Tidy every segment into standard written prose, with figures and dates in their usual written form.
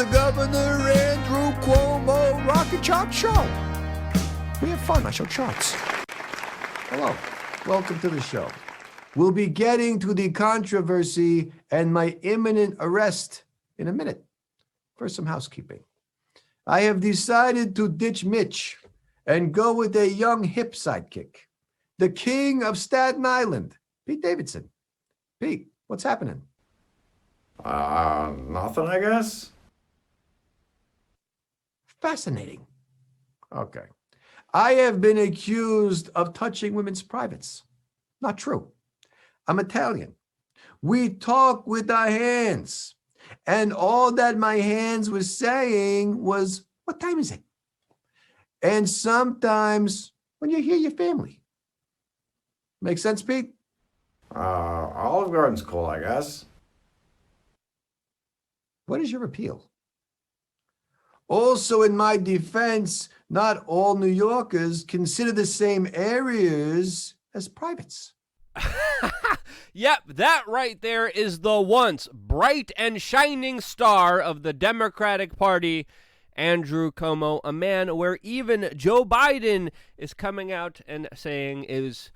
the Governor Andrew Cuomo Rocket Chart Show. We have fun. I show charts. Hello. Welcome to the show. We'll be getting to the controversy and my imminent arrest in a minute. First, some housekeeping. I have decided to ditch Mitch and go with a young hip sidekick, the king of Staten Island, Pete Davidson. Pete, what's happening? Nothing, I guess. Fascinating. Okay. I have been accused of touching women's privates. Not true. I'm Italian. We talk with our hands. And all that my hands was saying was, what time is it? And sometimes when you hear your family. Make sense, Pete? Olive Garden's cool, I guess. What is your appeal? Also, in my defense, not all New Yorkers consider the same areas as privates. Yep, that right there is the once bright and shining star of the Democratic Party, Andrew Cuomo, a man where even Joe Biden is coming out and saying is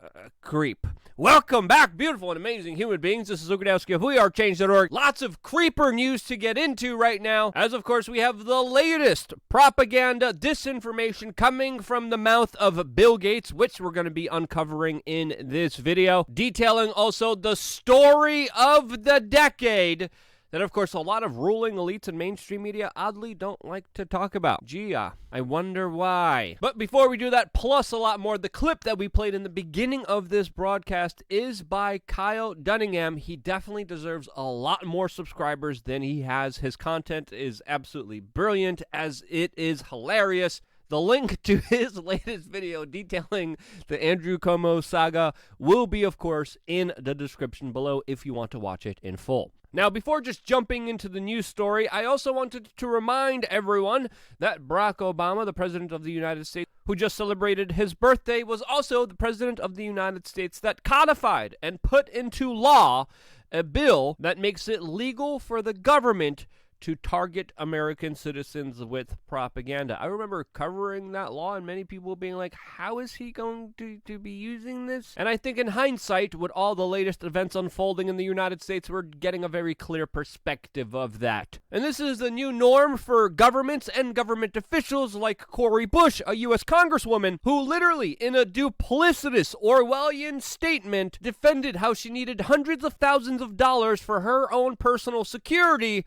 a creep. Welcome back, beautiful and amazing human beings. This is Luke Gadowski of WeAreChange.org. Lots of creeper news to get into right now, as of course we have the latest propaganda, disinformation coming from the mouth of Bill Gates, which we're going to be uncovering in this video, detailing also the story of the decade that, of course, a lot of ruling elites and mainstream media oddly don't like to talk about. Gee, I wonder why. But before we do that, plus a lot more, the clip that we played in the beginning of this broadcast is by Kyle Dunningham. He definitely deserves a lot more subscribers than he has. His content is absolutely brilliant, as it is hilarious. The link to his latest video detailing the Andrew Cuomo saga will be, of course, in the description below if you want to watch it in full. Now, before just jumping into the news story, I also wanted to remind everyone that Barack Obama, the President of the United States, who just celebrated his birthday, was also the President of the United States that codified and put into law a bill that makes it legal for the government to target American citizens with propaganda. I remember covering that law and many people being like, how is he going to be using this? And I think in hindsight, with all the latest events unfolding in the United States, we're getting a very clear perspective of that. And this is the new norm for governments and government officials like Cori Bush, a U.S. Congresswoman, who literally, in a duplicitous Orwellian statement, defended how she needed hundreds of thousands of dollars for her own personal security,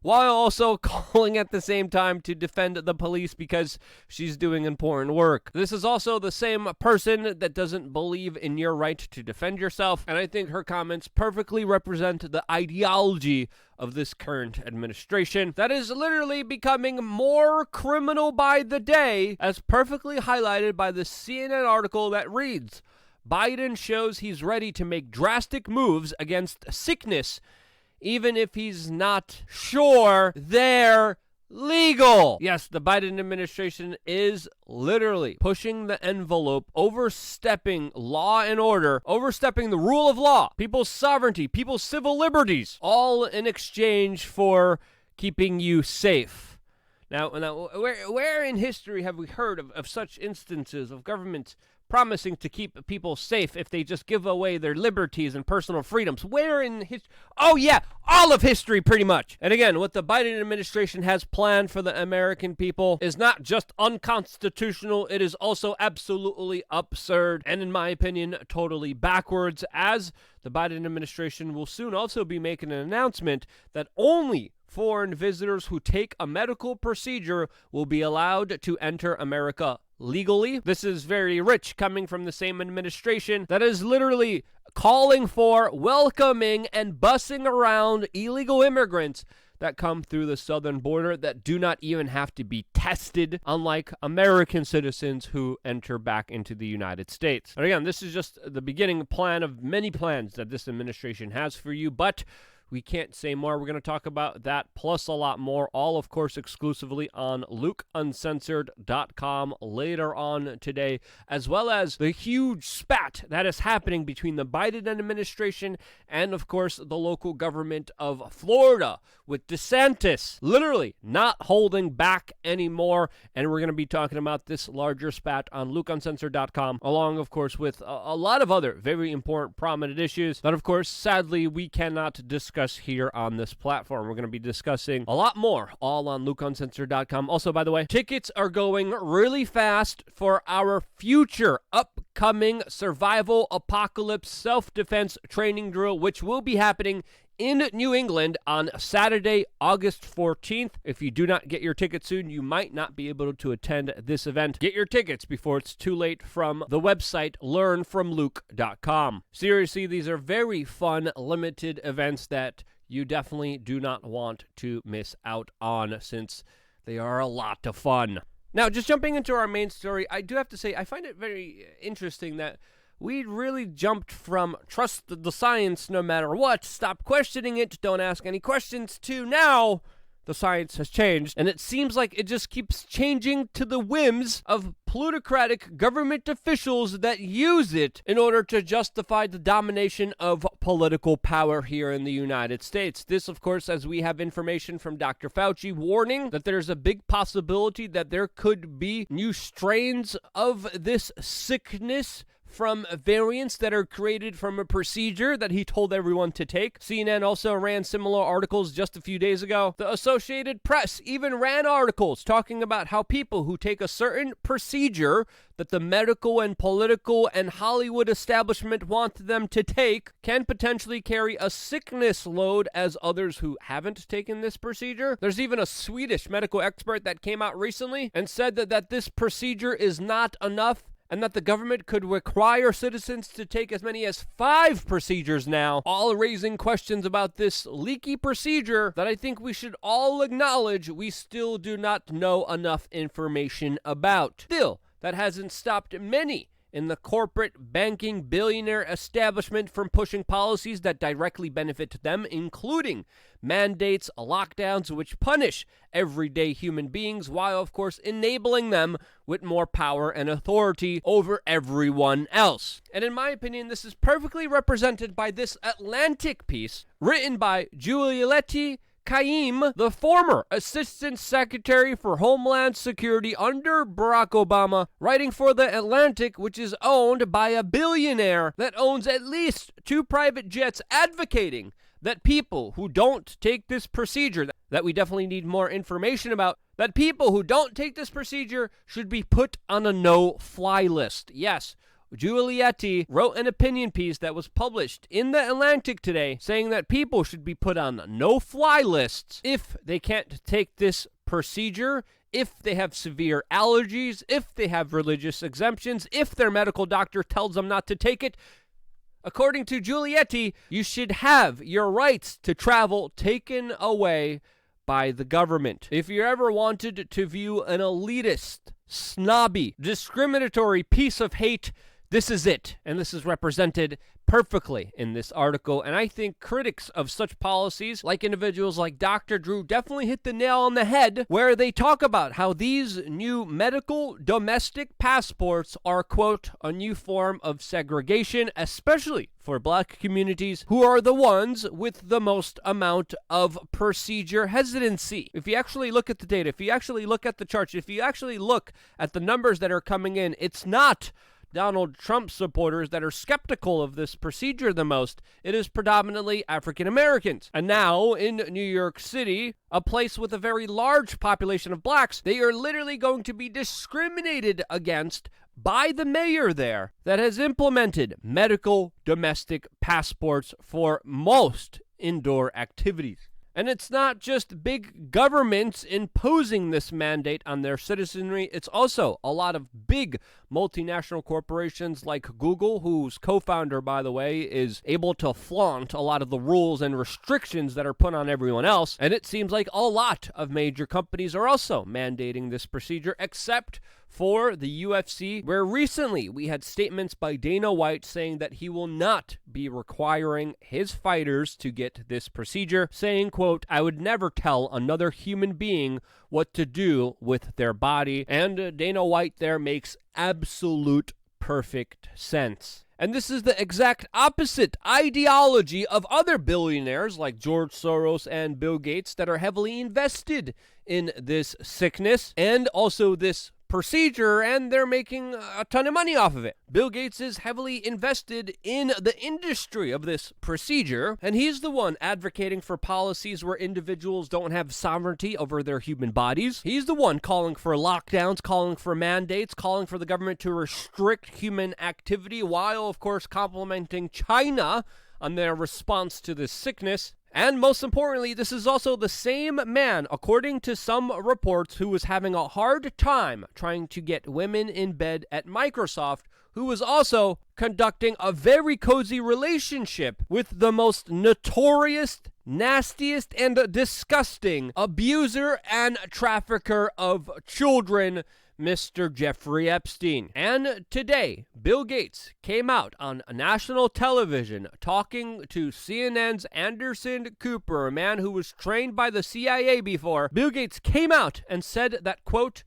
while also calling at the same time to defend the police because she's doing important work. This is also the same person that doesn't believe in your right to defend yourself, and I think her comments perfectly represent the ideology of this current administration that is literally becoming more criminal by the day, as perfectly highlighted by the CNN article that reads, Biden shows he's ready to make drastic moves against sickness even if he's not sure they're legal. Yes, the Biden administration is literally pushing the envelope, overstepping law and order, overstepping the rule of law, people's sovereignty, people's civil liberties, all in exchange for keeping you safe. Now where in history have we heard of such instances of government promising to keep people safe if they just give away their liberties and personal freedoms? Where in history? Oh yeah, all of history pretty much. And again, what the Biden administration has planned for the American people is not just unconstitutional, it is also absolutely absurd and, in my opinion, totally backwards, as the Biden administration will soon also be making an announcement that only foreign visitors who take a medical procedure will be allowed to enter America legally. This is very rich, coming from the same administration that is literally calling for, welcoming, and bussing around illegal immigrants that come through the southern border that do not even have to be tested, unlike American citizens who enter back into the United States. And again, this is just the beginning plan of many plans that this administration has for you, but we can't say more. We're going to talk about that plus a lot more, all of course exclusively on LukeUncensored.com later on today, as well as the huge spat that is happening between the Biden administration and, of course, the local government of Florida, with DeSantis literally not holding back anymore. And we're going to be talking about this larger spat on LukeUncensored.com, along, of course, with a lot of other very important, prominent issues that, of course, sadly, we cannot discuss here on this platform. We're going to be discussing a lot more, all on LukeUncensored.com. Also, by the way, tickets are going really fast for our future upcoming survival apocalypse self-defense training drill, which will be happening in New England on Saturday, August 14th. If you do not get your tickets soon, you might not be able to attend this event. Get your tickets before it's too late from the website learnfromluke.com. Seriously, these are very fun, limited events that you definitely do not want to miss out on, since they are a lot of fun. Now, just jumping into our main story, I do have to say I find it very interesting that we really jumped from trust the science no matter what, stop questioning it, don't ask any questions, to now the science has changed. And it seems like it just keeps changing to the whims of plutocratic government officials that use it in order to justify the domination of political power here in the United States. This, of course, as we have information from Dr. Fauci warning that there's a big possibility that there could be new strains of this sickness from variants that are created from a procedure that he told everyone to take. CNN also ran similar articles just a few days ago. The Associated Press even ran articles talking about how people who take a certain procedure that the medical and political and Hollywood establishment want them to take can potentially carry a sickness load as others who haven't taken this procedure. There's even a Swedish medical expert that came out recently and said that this procedure is not enough, and that the government could require citizens to take as many as 5 procedures now, all raising questions about this leaky procedure that I think we should all acknowledge we still do not know enough information about. Still, that hasn't stopped many in the corporate banking billionaire establishment from pushing policies that directly benefit them, including mandates, lockdowns, which punish everyday human beings, while, of course, enabling them with more power and authority over everyone else. And in my opinion, this is perfectly represented by this Atlantic piece written by Giulietti Caim, the former Assistant Secretary for Homeland Security under Barack Obama, writing for The Atlantic, which is owned by a billionaire that owns at least 2 private jets, advocating that people who don't take this procedure, that we definitely need more information about, that people who don't take this procedure should be put on a no-fly list. Yes, Giulietti wrote an opinion piece that was published in The Atlantic today saying that people should be put on no-fly lists if they can't take this procedure, if they have severe allergies, if they have religious exemptions, if their medical doctor tells them not to take it. According to Giulietti, you should have your rights to travel taken away by the government. If you ever wanted to view an elitist, snobby, discriminatory piece of hate, this is it, and this is represented perfectly in this article. And I think critics of such policies, like individuals like Dr. Drew, definitely hit the nail on the head, where they talk about how these new medical domestic passports are, quote, a new form of segregation, especially for black communities who are the ones with the most amount of procedure hesitancy. If you actually look at the data, if you actually look at the charts, if you actually look at the numbers that are coming in, it's not Donald Trump supporters that are skeptical of this procedure the most. It is predominantly African Americans. And now in New York City, a place with a very large population of blacks, they are literally going to be discriminated against by the mayor there that has implemented medical domestic passports for most indoor activities. And it's not just big governments imposing this mandate on their citizenry. It's also a lot of big multinational corporations like Google, whose co-founder, by the way, is able to flaunt a lot of the rules and restrictions that are put on everyone else. And it seems like a lot of major companies are also mandating this procedure, except for the UFC, where recently we had statements by Dana White saying that he will not be requiring his fighters to get this procedure, saying, quote, "I would never tell another human being what to do with their body." And Dana White there makes absolute perfect sense. And this is the exact opposite ideology of other billionaires like George Soros and Bill Gates that are heavily invested in this sickness and also this procedure, and they're making a ton of money off of it. Bill Gates is heavily invested in the industry of this procedure, and he's the one advocating for policies where individuals don't have sovereignty over their human bodies. He's the one calling for lockdowns, calling for mandates, calling for the government to restrict human activity, while, of course, complimenting China on their response to this sickness. And most importantly, this is also the same man, according to some reports, who was having a hard time trying to get women in bed at Microsoft, who was also conducting a very cozy relationship with the most notorious, nastiest, and disgusting abuser and trafficker of children, Mr. Jeffrey Epstein. And today, Bill Gates came out on national television talking to CNN's Anderson Cooper, a man who was trained by the CIA before. Bill Gates came out and said that, quote,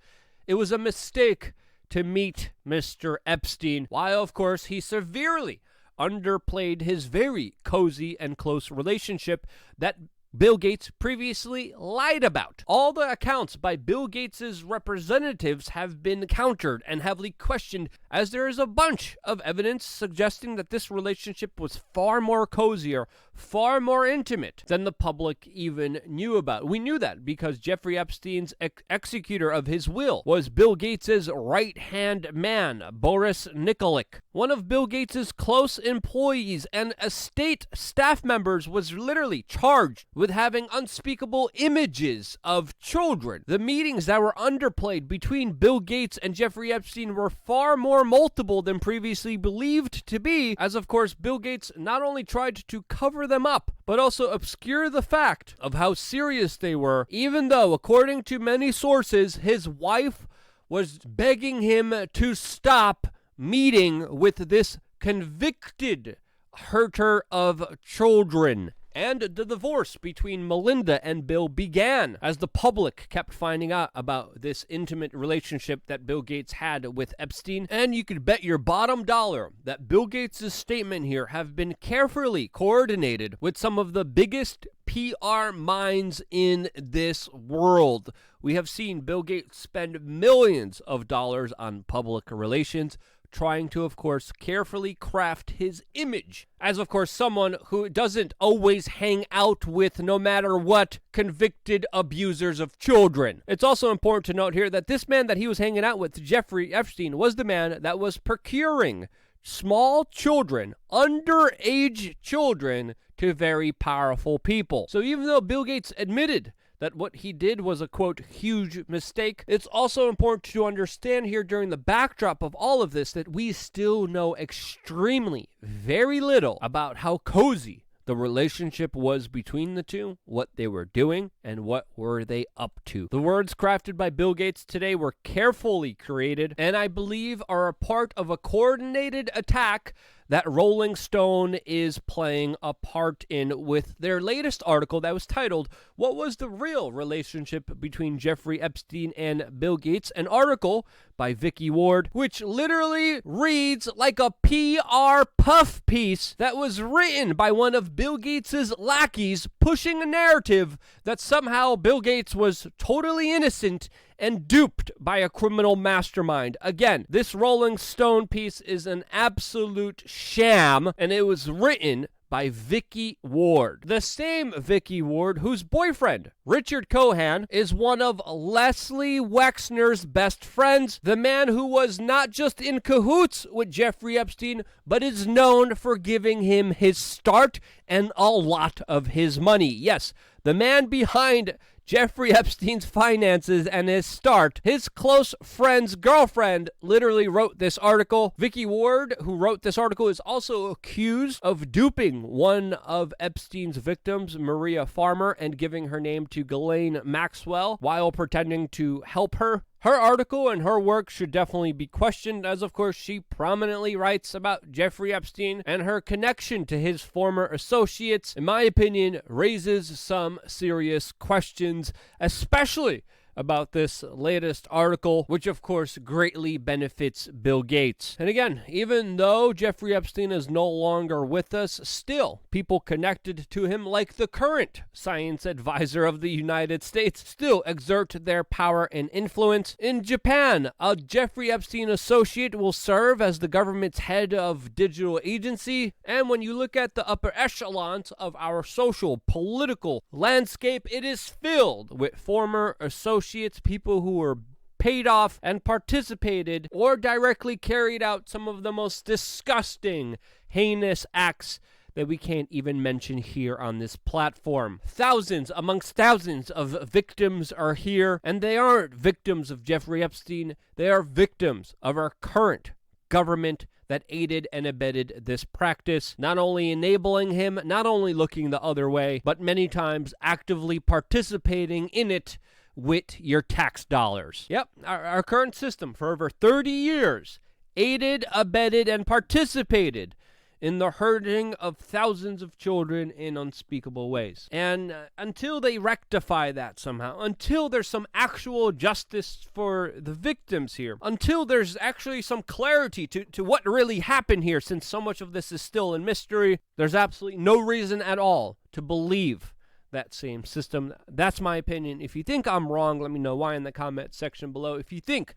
"It was a mistake to meet Mr. Epstein," while, of course, he severely underplayed his very cozy and close relationship that Bill Gates previously lied about. All the accounts by Bill Gates' representatives have been countered and heavily questioned, as there is a bunch of evidence suggesting that this relationship was far more cozier, far more intimate than the public even knew about. We knew that because Jeffrey Epstein's executor of his will was Bill Gates' right-hand man, Boris Nikolic. One of Bill Gates' close employees and estate staff members was literally charged with having unspeakable images of children. The meetings that were underplayed between Bill Gates and Jeffrey Epstein were far more multiple than previously believed to be, as of course Bill Gates not only tried to cover them up, but also obscure the fact of how serious they were, even though, according to many sources, his wife was begging him to stop meeting with this convicted hurter of children. And the divorce between Melinda and Bill began as the public kept finding out about this intimate relationship that Bill Gates had with Epstein. And you could bet your bottom dollar that Bill Gates' statement here have been carefully coordinated with some of the biggest PR minds in this world. We have seen Bill Gates spend millions of dollars on public relations, trying to, of course, carefully craft his image as, of course, someone who doesn't always hang out with, no matter what, convicted abusers of children. It's also important to note here that this man that he was hanging out with, Jeffrey Epstein, was the man that was procuring small children, underage children, to very powerful people. So even though Bill Gates admitted that what he did was a, quote, huge mistake, it's also important to understand here during the backdrop of all of this that we still know extremely very little about how cozy the relationship was between the two, what they were doing, and what were they up to. The words crafted by Bill Gates today were carefully created, and I believe are a part of a coordinated attack that Rolling Stone is playing a part in with their latest article that was titled, "What Was the Real Relationship Between Jeffrey Epstein and Bill Gates?" An article by Vicky Ward, which literally reads like a PR puff piece that was written by one of Bill Gates' lackeys, pushing a narrative that somehow Bill Gates was totally innocent and duped by a criminal mastermind. Again, this Rolling Stone piece is an absolute sham, and it was written by Vicky Ward. The same Vicky Ward whose boyfriend, Richard Cohen, is one of Leslie Wexner's best friends, the man who was not just in cahoots with Jeffrey Epstein, but is known for giving him his start and a lot of his money. Yes, the man behind Jeffrey Epstein's finances and his start, his close friend's girlfriend, literally wrote this article. Vicky Ward, who wrote this article, is also accused of duping one of Epstein's victims, Maria Farmer, and giving her name to Ghislaine Maxwell while pretending to help her. Her article and her work should definitely be questioned, as of course she prominently writes about Jeffrey Epstein, and her connection to his former associates, in my opinion, raises some serious questions, especially about this latest article, which of course greatly benefits Bill Gates. And again, even though Jeffrey Epstein is no longer with us, still people connected to him, like the current science advisor of the United States, still exert their power and influence. In Japan, a Jeffrey Epstein associate will serve as the government's head of digital agency. And when you look at the upper echelons of our social, political landscape, it is filled with former associates, people who were paid off and participated or directly carried out some of the most disgusting, heinous acts that we can't even mention here on this platform. Thousands amongst thousands of victims are here, and they aren't victims of Jeffrey Epstein. They are victims of our current government that aided and abetted this practice, not only enabling him, not only looking the other way, but many times actively participating in it with your tax dollars. Yep, our current system for over 30 years aided, abetted, and participated in the hurting of thousands of children in unspeakable ways. And until they rectify that somehow, until there's some actual justice for the victims here, until there's actually some clarity to what really happened here, since so much of this is still in mystery, there's absolutely no reason at all to believe that same system. That's my opinion. If you think I'm wrong, let me know why in the comment section below. If you think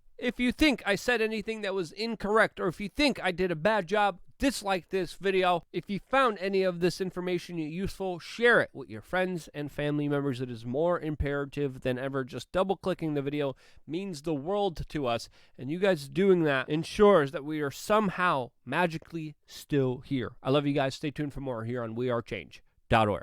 I said anything that was incorrect, or if you think I did a bad job, dislike this video. If you found any of this information useful, share it with your friends and family members. It is more imperative than ever. Just double-clicking the video means the world to us, and you guys doing that ensures that we are somehow magically still here. I love you guys. Stay tuned for more here on wearechange.org.